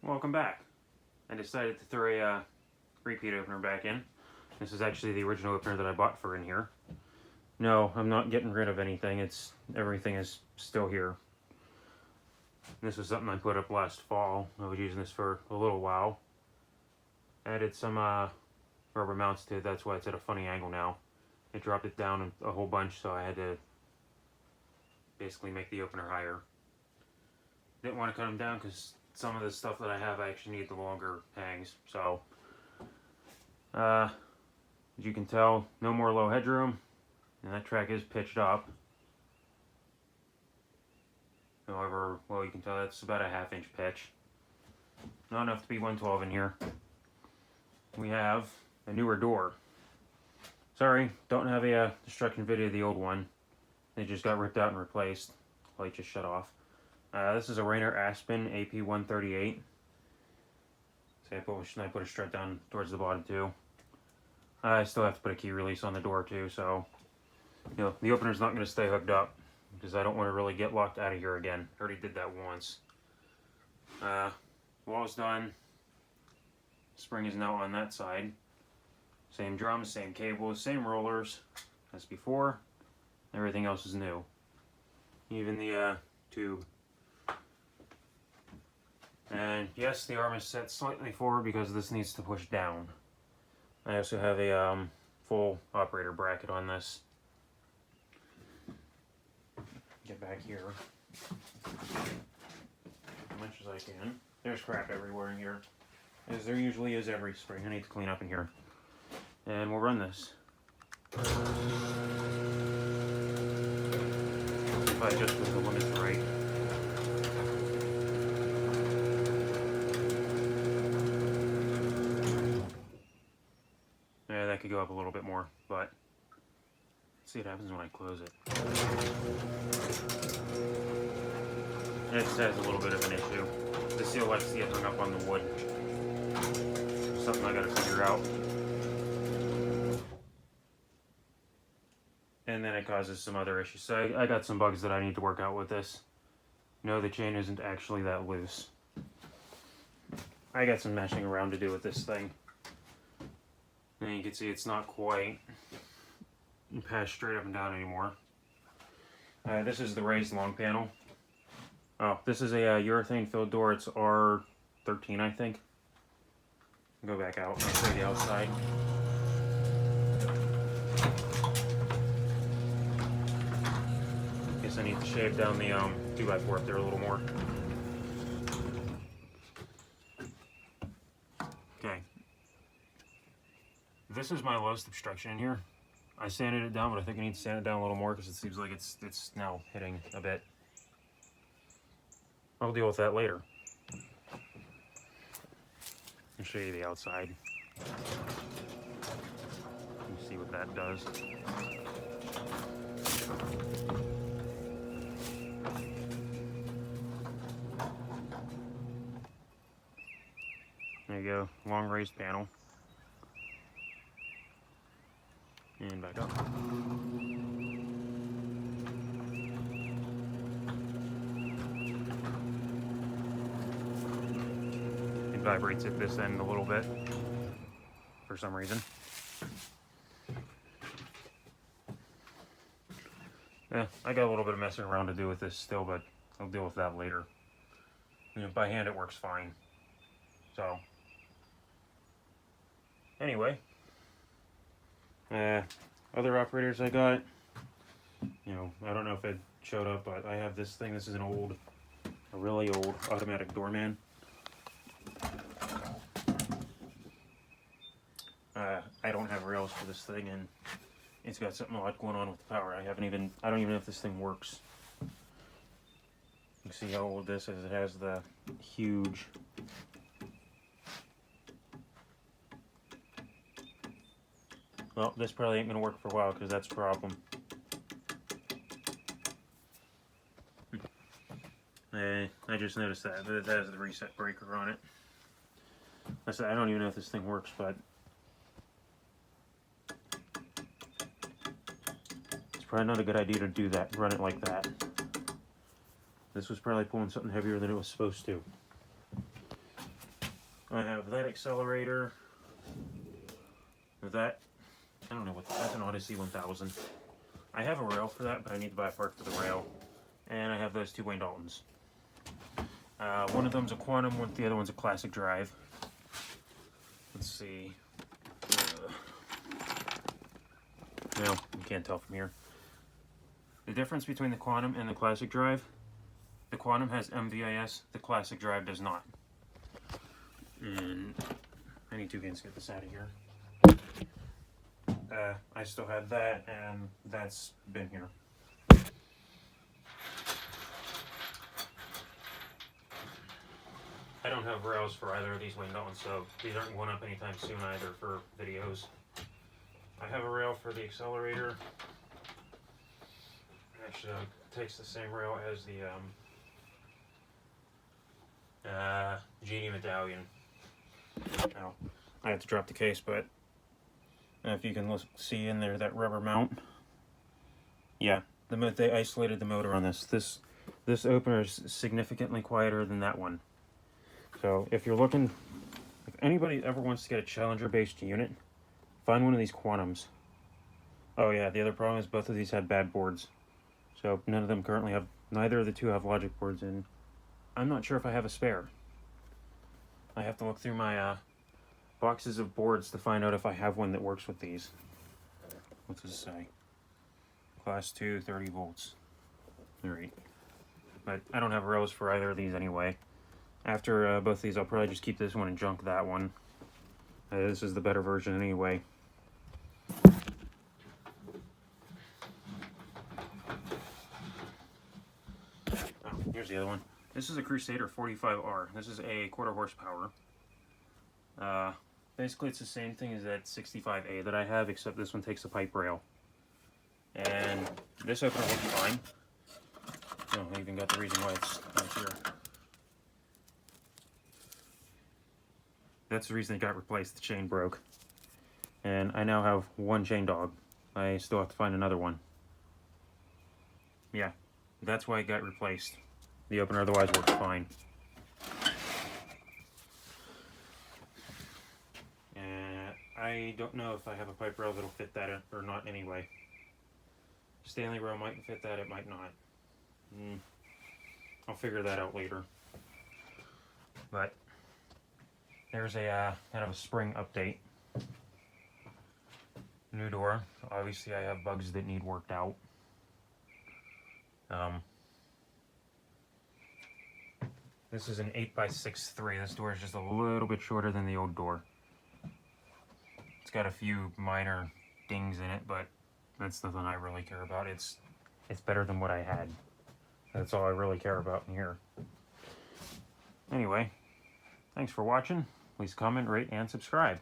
Welcome back. I decided to throw a repeat opener back in. This is actually the original opener that I bought for in here. No, I'm not getting rid of anything. Everything is still here. This was something I put up last fall. I was using this for a little while. Added some rubber mounts to it. That's why it's at a funny angle now. I dropped it down a whole bunch, so I had to basically make the opener higher. Didn't want to cut them down because some of the stuff that I have, I actually need the longer hangs. So, as you can tell, no more low headroom, and that track is pitched up. However, well, you can tell that's about a 1/2 inch pitch. Not enough to be 112 in here. We have a newer door. Sorry, don't have a destruction video of the old one. It just got ripped out and replaced. Light just shut off. This is a Raynor Aspen AP138. So I put a strut down towards the bottom too. I still have to put a key release on the door too, so the opener's not going to stay hooked up because I don't want to really get locked out of here again. I already did that once. Wall's done. Spring is now on that side. Same drums, same cables, same rollers as before. Everything else is new. Even the tube. And yes, the arm is set slightly forward because this needs to push down. I also have a full operator bracket on this. Get back here as much as I can. There's crap everywhere in here, as there usually is every spring. I need to clean up in here. And we'll run this. If I just put the limits right. Yeah, that could go up a little bit more, but let's see what happens when I close it. It just has a little bit of an issue. The seal likes to get hung up on the wood. Something I gotta figure out. And then it causes some other issues. So I got some bugs that I need to work out with this. No, the chain isn't actually that loose. I got some meshing around to do with this thing. And you can see it's not quite passed straight up and down anymore. This is the raised long panel. Oh, this is a urethane filled door. It's R13, I think. Go back out. I'll show you the outside. Guess I need to shave down the 2x4 up there a little more. Okay. This is my lowest obstruction in here. I sanded it down, but I think I need to sand it down a little more because it seems like it's now hitting a bit. I'll deal with that later. I'll show you the outside. You see what that does. There you go, long raised panel. And back up. It vibrates at this end a little bit for some reason. Yeah, I got a little bit of messing around to do with this still, but I'll deal with that later. By hand it works fine. So, anyway. Other operators I got, I don't know if it showed up, but I have this thing. This is a really old automatic doorman. I don't have rails for this thing, and it's got something odd going on with the power. I don't even know if this thing works. You see how old this is. It has the huge well, this probably ain't gonna work for a while because that's a problem. I just noticed that it has the reset breaker on it. I said I don't even know if this thing works, but it's probably not a good idea to do that. Run it like that. This was probably pulling something heavier than it was supposed to. I have that accelerator. That, I don't know what, that's an Odyssey 1000. I have a rail for that, but I need to buy a part for the rail. And I have those two Wayne Daltons. One of them's a Quantum, the other one's a classic drive. Let's see. No, you can't tell from here. The difference between the Quantum and the classic drive, the Quantum has MVIS, the classic drive does not. And I need 2 hands to get this out of here. I still have that, and that's been here. I don't have rails for either of these Wayne Daltons, so these aren't going up anytime soon either for videos. I have a rail for the accelerator. Actually, it takes the same rail as the Genie Medallion. Now, I have to drop the case, but if you can see in there that rubber mount, yeah, they isolated the motor on this. This opener is significantly quieter than that one. So if you're looking, if anybody ever wants to get a Challenger-based unit, find one of these Quantums. Oh yeah, the other problem is both of these had bad boards. So none of them currently have, neither of the two have logic boards in. I'm not sure if I have a spare. I have to look through my boxes of boards to find out if I have one that works with these. What's this say? Class 2, 30 volts. Alright. But I don't have rails for either of these anyway. After both of these, I'll probably just keep this one and junk that one. This is the better version anyway. Oh, here's the other one. This is a Crusader 45R. This is a 1/4 horsepower. Basically, it's the same thing as that 65A that I have, except this one takes a pipe rail. And this opener will be fine. Oh, I even got the reason why it's right here. That's the reason it got replaced. The chain broke. And I now have one chain dog. I still have to find another one. Yeah, that's why it got replaced. The opener otherwise works fine. I don't know if I have a pipe rail that'll fit that or not anyway. Stanley rail might fit that, it might not. I'll figure that out later. But there's a kind of a spring update. New door. Obviously I have bugs that need worked out. This is an 8x6'3". This door is just a little bit shorter than the old door. It's got a few minor dings in it, but that's nothing I really care about. It's better than what I had. That's all I really care about in here. Anyway, thanks for watching. Please comment, rate, and subscribe.